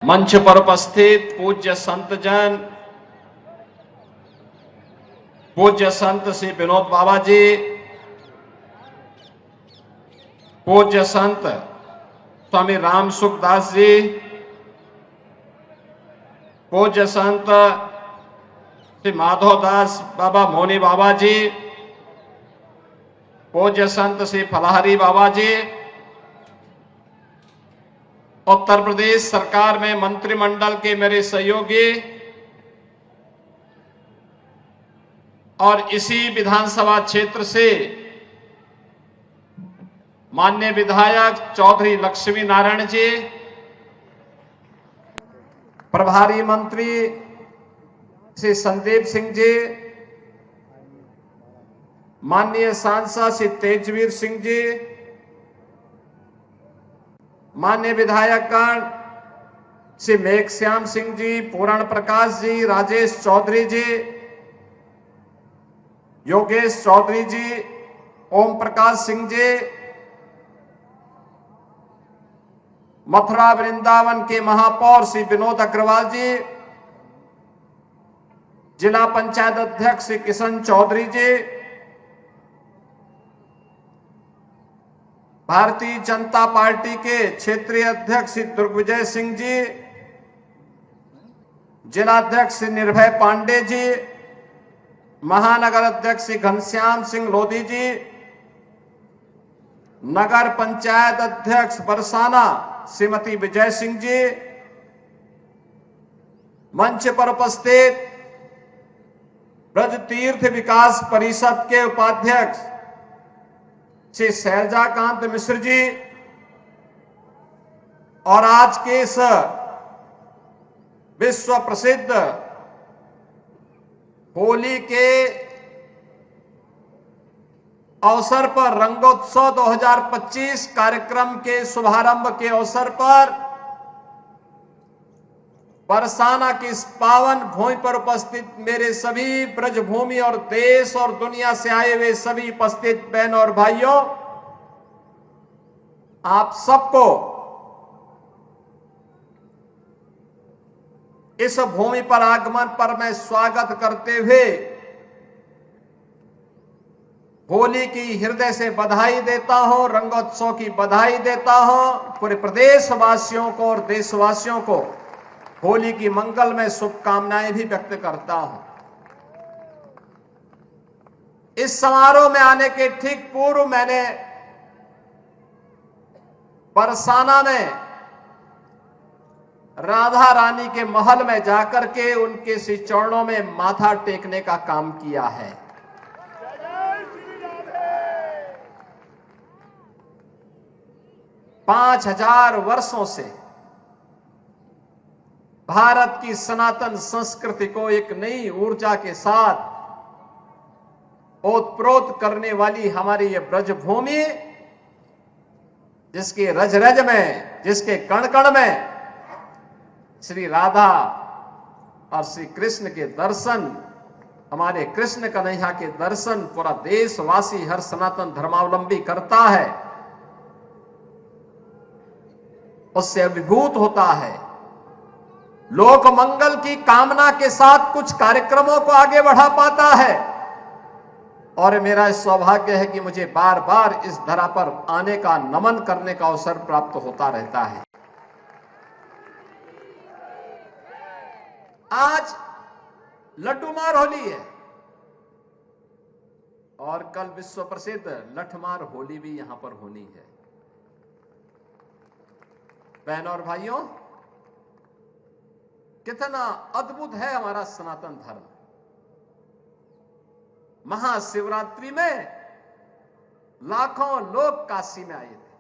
मंच पर उपस्थित पूज्य संत जन, पूज्य संत श्री विनोद बाबा जी, पूज्य संत स्वामी राम सुखदास जी, पूज्य संत श्री माधवदास बाबा मोनी बाबा जी, पूज्य संत श्री फलाहरी बाबा जी, उत्तर प्रदेश सरकार में मंत्रिमंडल के मेरे सहयोगी और इसी विधानसभा क्षेत्र से माननीय विधायक चौधरी लक्ष्मी नारायण जी, प्रभारी मंत्री श्री संदीप सिंह जी, माननीय सांसद श्री तेजवीर सिंह जी, माननीय विधायकगण श्री मेघश्याम सिंह जी, पूरण प्रकाश जी, राजेश चौधरी जी, योगेश चौधरी जी, ओम प्रकाश सिंह जी, मथुरा वृंदावन के महापौर श्री विनोद अग्रवाल जी, जिला पंचायत अध्यक्ष श्री किशन चौधरी जी, भारतीय जनता पार्टी के क्षेत्रीय अध्यक्ष श्री दुर्गविजय सिंह जी, जिलाध्यक्ष श्री निर्भय पांडे जी, महानगर अध्यक्ष श्री घनश्याम सिंह लोधी जी, नगर पंचायत अध्यक्ष बरसाना श्रीमती विजय सिंह जी, मंच पर उपस्थित ब्रज तीर्थ विकास परिषद के उपाध्यक्ष श्री शैलजाकांत मिश्र जी और आज के इस विश्व प्रसिद्ध होली के अवसर पर रंगोत्सव 2025 कार्यक्रम के शुभारंभ के अवसर पर बरसाना की इस पावन भूमि पर उपस्थित मेरे सभी ब्रजभूमि और देश और दुनिया से आए हुए सभी उपस्थित बहनों और भाइयों, आप सबको इस भूमि पर आगमन पर मैं स्वागत करते हुए होली की हृदय से बधाई देता हूं, रंगोत्सव की बधाई देता हूं। पूरे प्रदेशवासियों को और देशवासियों को होली की मंगलमय शुभकामनाएं भी व्यक्त करता हूं। इस समारोह में आने के ठीक पूर्व मैंने बरसाना में राधा रानी के महल में जाकर के उनके श्री चरणों में माथा टेकने का काम किया है। पांच 5000 वर्षों से भारत की सनातन संस्कृति को एक नई ऊर्जा के साथ ओतप्रोत करने वाली हमारी ये ब्रजभूमि, जिसके रज रज में, जिसके कण कण में श्री राधा और श्री कृष्ण के दर्शन, हमारे कृष्ण कन्हैया के दर्शन पूरा देशवासी, हर सनातन धर्मावलंबी करता है, उससे अभिभूत होता है। लोक मंगल की कामना के साथ कुछ कार्यक्रमों को आगे बढ़ा पाता है और मेरा सौभाग्य है कि मुझे बार बार इस धरा पर आने का, नमन करने का अवसर प्राप्त होता रहता है। आज लड्डूमार होली है और कल विश्व प्रसिद्ध लठमार होली भी यहां पर होनी है। बहनों और भाइयों, कितना अद्भुत है हमारा सनातन धर्म। महाशिवरात्रि में लाखों लोग काशी में आए थे।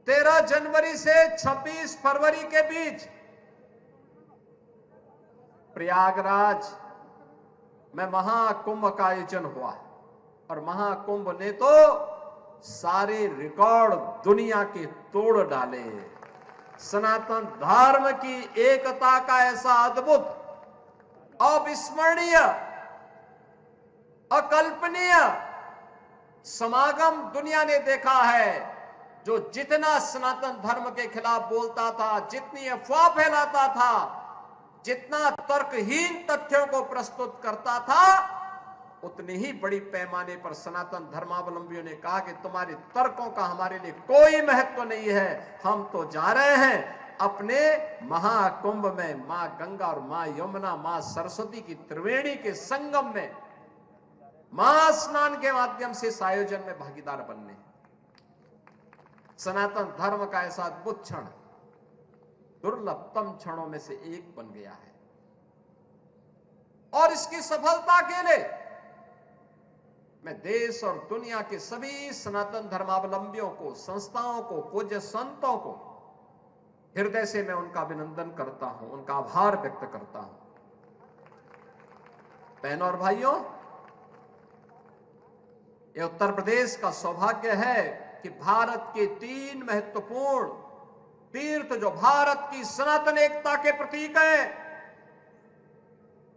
13 जनवरी से 26 फरवरी के बीच प्रयागराज में महाकुंभ का आयोजन हुआ और महाकुंभ ने तो सारे रिकॉर्ड दुनिया के तोड़ डाले। सनातन धर्म की एकता का ऐसा अद्भुत, अविस्मरणीय, अकल्पनीय समागम दुनिया ने देखा है, जो जितना सनातन धर्म के खिलाफ बोलता था, जितनी अफवाह फैलाता था, जितना तर्कहीन तथ्यों को प्रस्तुत करता था, उतनी ही बड़ी पैमाने पर सनातन धर्मावलंबियों ने कहा कि तुम्हारे तर्कों का हमारे लिए कोई महत्व नहीं है, हम तो जा रहे हैं अपने महाकुंभ में मां गंगा और मां यमुना, मां सरस्वती की त्रिवेणी के संगम में महास्नान के माध्यम से इस आयोजन में भागीदार बनने। सनातन धर्म का ऐसा अद्भुत क्षण दुर्लभतम क्षणों में से एक बन गया है, और इसकी सफलता के लिए मैं देश और दुनिया के सभी सनातन धर्मावलंबियों को, संस्थाओं को, पूज्य संतों को हृदय से मैं उनका अभिनंदन करता हूं, उनका आभार व्यक्त करता हूं। बहनों और भाइयों, यह उत्तर प्रदेश का सौभाग्य है कि भारत के 3 महत्वपूर्ण तीर्थ, जो भारत की सनातन एकता के प्रतीक है,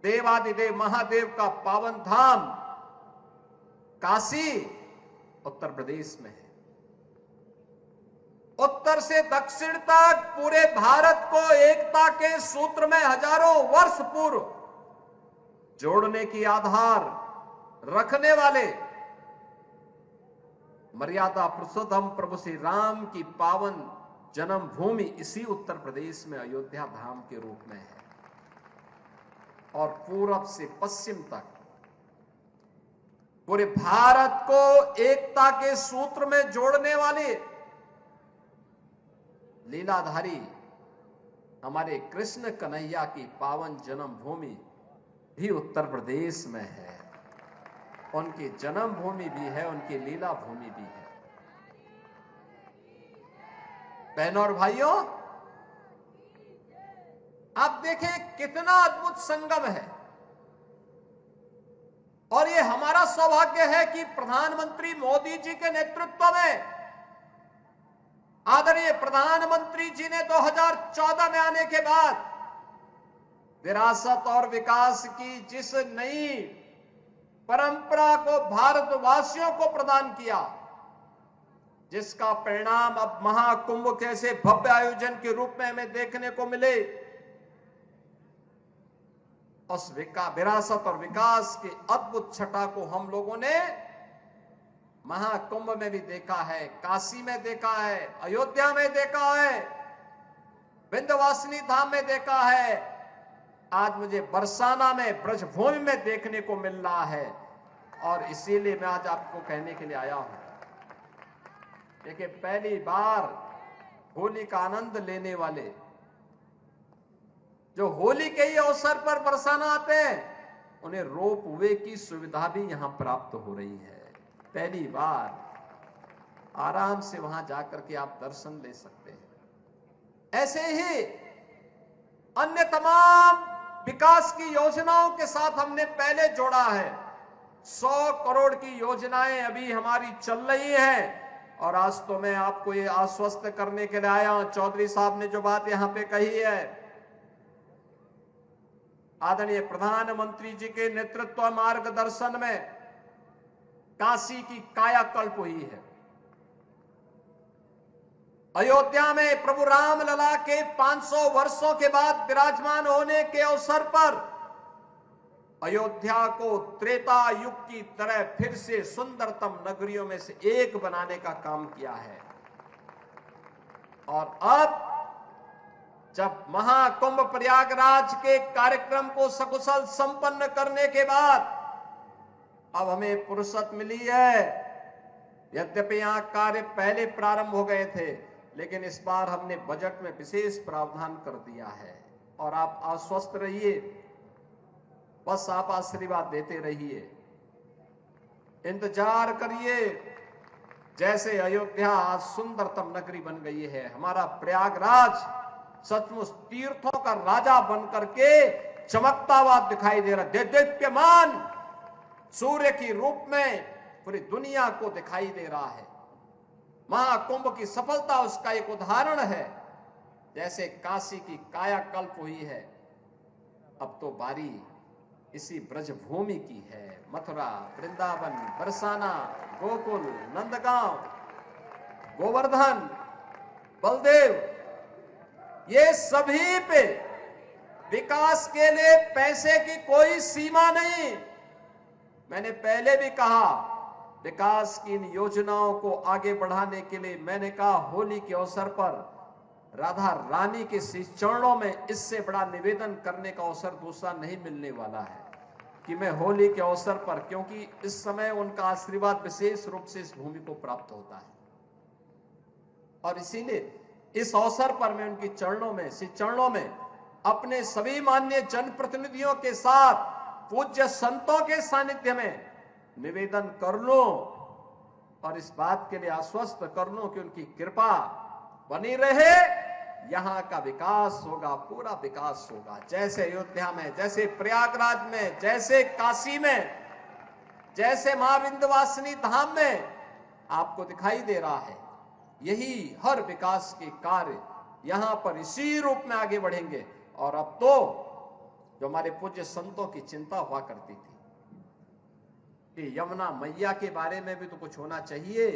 देवादिदेव महादेव का पावन धाम काशी उत्तर प्रदेश में है। उत्तर से दक्षिण तक पूरे भारत को एकता के सूत्र में हजारों वर्ष पूर्व जोड़ने की आधार रखने वाले मर्यादा पुरुषोत्तम प्रभु श्री राम की पावन जन्मभूमि इसी उत्तर प्रदेश में अयोध्या धाम के रूप में है, और पूरब से पश्चिम तक पूरे भारत को एकता के सूत्र में जोड़ने वाले लीलाधारी हमारे कृष्ण कन्हैया की पावन जन्मभूमि भी उत्तर प्रदेश में है। उनकी जन्मभूमि भी है, उनकी लीला भूमि भी है। बहनों और भाइयों, आप देखें कितना अद्भुत संगम है, और ये हमारा सौभाग्य है कि प्रधानमंत्री मोदी जी के नेतृत्व में आदरणीय प्रधानमंत्री जी ने 2014 में आने के बाद विरासत और विकास की जिस नई परंपरा को भारतवासियों को प्रदान किया, जिसका परिणाम अब महाकुंभ कैसे भव्य आयोजन के रूप में हमें देखने को मिले, उस विरासत और विकास के अद्भुत छटा को हम लोगों ने महाकुंभ में भी देखा है, काशी में देखा है, अयोध्या में देखा है, विंध्यवासिनी धाम में देखा है, आज मुझे बरसाना में ब्रजभूमि में देखने को मिल रहा है। और इसीलिए मैं आज आपको कहने के लिए आया हूं, देखिए पहली बार होली का आनंद लेने वाले, जो होली के ही अवसर पर बरसाना आते हैं, उन्हें रोप वे की सुविधा भी यहां प्राप्त हो रही है। पहली बार आराम से वहां जाकर के आप दर्शन ले सकते हैं। ऐसे ही अन्य तमाम विकास की योजनाओं के साथ हमने पहले जोड़ा है। 100 करोड़ की योजनाएं अभी हमारी चल रही हैं, और आज तो मैं आपको ये आश्वस्त करने के लिए आया हूं, चौधरी साहब ने जो बात यहां पे कही है, आदरणीय प्रधानमंत्री जी के नेतृत्व मार्गदर्शन में काशी की कायाकल्प हुई है। अयोध्या में प्रभु राम लला के 500 वर्षों के बाद विराजमान होने के अवसर पर अयोध्या को त्रेता युग की तरह फिर से सुंदरतम नगरियों में से एक बनाने का काम किया है। और अब जब महाकुंभ प्रयागराज के कार्यक्रम को सकुशल संपन्न करने के बाद अब हमें फुर्सत मिली है, यद्यपि यहां कार्य पहले प्रारंभ हो गए थे, लेकिन इस बार हमने बजट में विशेष प्रावधान कर दिया है। और आप आश्वस्त रहिए, बस आप आशीर्वाद देते रहिए, इंतजार करिए। जैसे अयोध्या आज सुंदरतम नगरी बन गई है, हमारा प्रयागराज सचमुच तीर्थों का राजा बनकर के चमकता हुआ दिखाई दे रहा है, दीप्यमान सूर्य की रूप में पूरी दुनिया को दिखाई दे रहा है। महाकुंभ की सफलता उसका एक उदाहरण है। जैसे काशी की कायाकल्प हुई है, अब तो बारी इसी ब्रजभूमि की है। मथुरा, वृंदावन, बरसाना, गोकुल, नंदगांव, गोवर्धन, बलदेव, ये सभी पे विकास के लिए पैसे की कोई सीमा नहीं। मैंने पहले भी कहा, विकास की इन योजनाओं को आगे बढ़ाने के लिए मैंने कहा होली के अवसर पर राधा रानी के चरणों में इससे बड़ा निवेदन करने का अवसर दूसरा नहीं मिलने वाला है कि मैं होली के अवसर पर, क्योंकि इस समय उनका आशीर्वाद विशेष रूप से इस भूमि को प्राप्त होता है और इसीलिए इस अवसर पर मैं उनकी चरणों में अपने सभी माननीय जनप्रतिनिधियों के साथ पूज्य संतों के सानिध्य में निवेदन कर लूं और इस बात के लिए आश्वस्त कर लूं कि उनकी कृपा बनी रहे। यहां का विकास होगा, पूरा विकास होगा, जैसे अयोध्या में, जैसे प्रयागराज में, जैसे काशी में, जैसे मां विंध्यवासिनी धाम में आपको दिखाई दे रहा है। यही हर विकास के कार्य यहां पर इसी रूप में आगे बढ़ेंगे। और अब तो जो हमारे पूज्य संतों की चिंता हुआ करती थी कि यमुना मैया के बारे में भी तो कुछ होना चाहिए।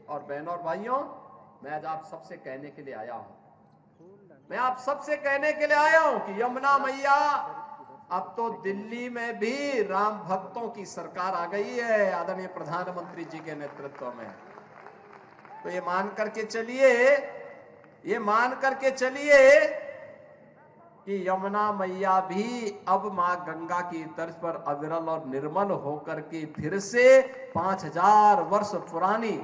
और बहनों और भाइयों, मैं आज आप सबसे कहने के लिए आया हूं, मैं आप सबसे कहने के लिए आया हूं कि यमुना मैया, अब तो दिल्ली में भी राम भक्तों की सरकार आ गई है आदरणीय प्रधानमंत्री जी के नेतृत्व में। तो ये मान करके चलिए कि यमुना मैया भी अब मां गंगा की तर्ज पर अविरल और निर्मल होकर के फिर से 5000 वर्ष पुरानी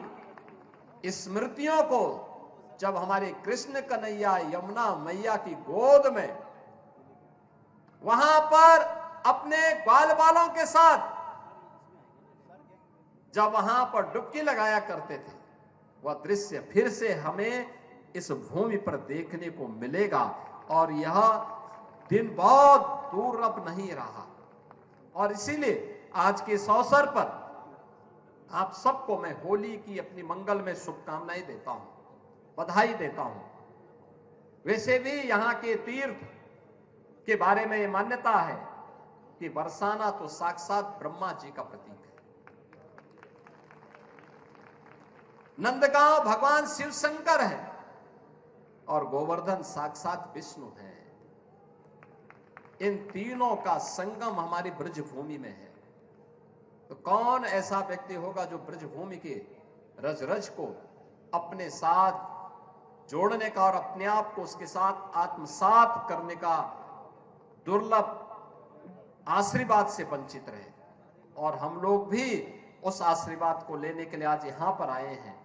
स्मृतियों को, जब हमारे कृष्ण कन्हैया यमुना मैया की गोद में वहां पर अपने ग्वाल बालों के साथ जब वहां पर डुबकी लगाया करते थे, वह दृश्य फिर से हमें इस भूमि पर देखने को मिलेगा। और यह दिन बहुत दूर अब नहीं रहा। और इसीलिए आज के इस अवसर पर आप सबको मैं होली की अपनी मंगल में शुभकामनाएं देता हूं, बधाई देता हूं। वैसे भी यहां के तीर्थ के बारे में यह मान्यता है कि बरसाना तो साक्षात ब्रह्मा जी का प्रतीक है, नंदगांव भगवान शिव शंकर है और गोवर्धन साक्षात विष्णु है। इन तीनों का संगम हमारी ब्रज भूमि में है। तो कौन ऐसा व्यक्ति होगा जो ब्रज भूमि के रज रज को अपने साथ जोड़ने का और अपने आप को उसके साथ आत्मसात करने का दुर्लभ आशीर्वाद से वंचित रहे। और हम लोग भी उस आशीर्वाद को लेने के लिए आज यहां पर आए हैं।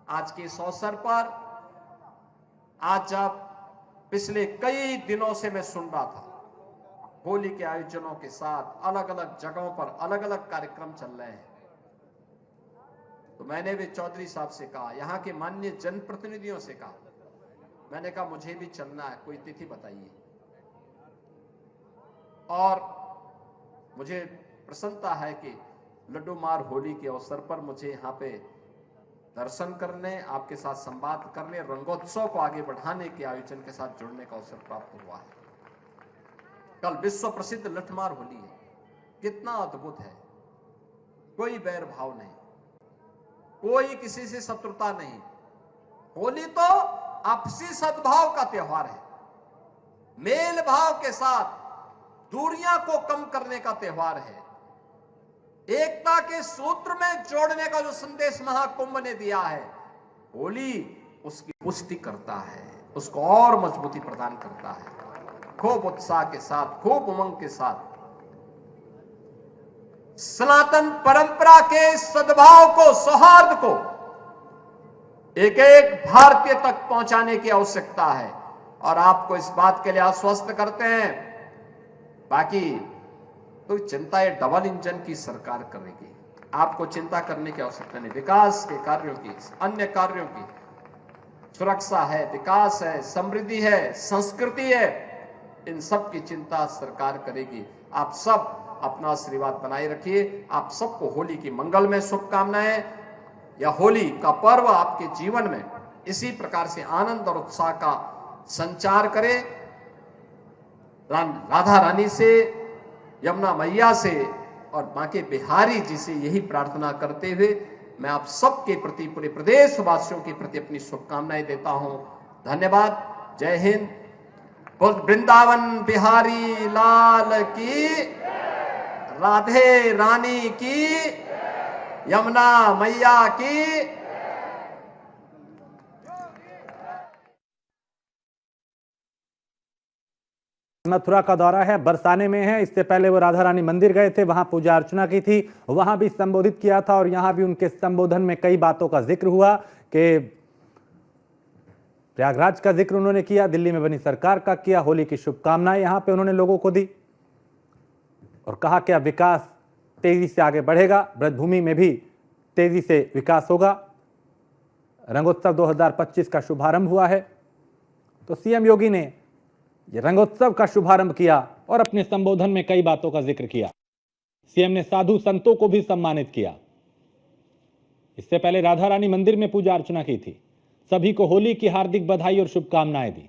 आज के इस अवसर पर, आज जब पिछले कई दिनों से मैं सुन रहा था होली के आयोजनों के साथ अलग अलग जगहों पर अलग अलग कार्यक्रम चल रहे हैं, तो मैंने भी चौधरी साहब से कहा, यहां के माननीय जनप्रतिनिधियों से कहा, मैंने कहा मुझे भी चलना है, कोई तिथि बताइए। और मुझे प्रसन्नता है कि लड्डू मार होली के अवसर पर मुझे यहां पे दर्शन करने, आपके साथ संवाद करने, रंगोत्सव को आगे बढ़ाने के आयोजन के साथ जुड़ने का अवसर प्राप्त हुआ है। कल विश्व प्रसिद्ध लठमार होली है, कितना अद्भुत है। कोई बैर भाव नहीं, कोई किसी से शत्रुता नहीं। होली तो आपसी सद्भाव का त्योहार है, मेल भाव के साथ दूरियां को कम करने का त्योहार है, एकता के सूत्र में जोड़ने का जो संदेश महाकुंभ ने दिया है, होली उसकी पुष्टि करता है, उसको और मजबूती प्रदान करता है। खूब उत्साह के साथ, खूब उमंग के साथ सनातन परंपरा के सद्भाव को, सौहार्द को एक एक भारतीय तक पहुंचाने की आवश्यकता है। और आपको इस बात के लिए आश्वस्त करते हैं, बाकी तो चिंता ये डबल इंजन की सरकार करेगी, आपको चिंता करने की आवश्यकता नहीं। विकास के कार्यों की, अन्य कार्यों की, सुरक्षा है, विकास है, समृद्धि है, संस्कृति है, इन सब की चिंता सरकार करेगी। आप सब अपना आशीर्वाद बनाए रखिए। आप सबको होली की मंगल में शुभकामनाएं। यह होली का पर्व आपके जीवन में इसी प्रकार से आनंद और उत्साह का संचार करे। राधा रानी से, यमुना मैया से और बांके बिहारी जी से यही प्रार्थना करते हुए मैं आप सबके प्रति, पूरे प्रदेश वासियों के प्रति अपनी शुभकामनाएं देता हूं। धन्यवाद। जय हिंद। बोल वृंदावन बिहारी लाल की, राधे रानी की, यमुना मैया की। मथुरा का दौरा है, बरसाने में है। इससे पहले वो राधा रानी मंदिर गए थे, वहां पूजा अर्चना की थी, वहां भी संबोधित किया था और यहां भी उनके संबोधन में कई बातों का जिक्र हुआ कि प्रयागराज का जिक्र उन्होंने किया, दिल्ली में बनी सरकार का किया, होली की शुभकामनाएं यहां पे उन्होंने लोगों को दी और कहा कि अब विकास तेजी से आगे बढ़ेगा, ब्रजभूमि में भी तेजी से विकास होगा। रंगोत्सव 2025 का शुभारंभ हुआ है, तो सीएम योगी ने ये रंगोत्सव का शुभारंभ किया और अपने संबोधन में कई बातों का जिक्र किया। सीएम ने साधु संतों को भी सम्मानित किया। इससे पहले राधा रानी मंदिर में पूजा अर्चना की थी, सभी को होली की हार्दिक बधाई और शुभकामनाएं दी।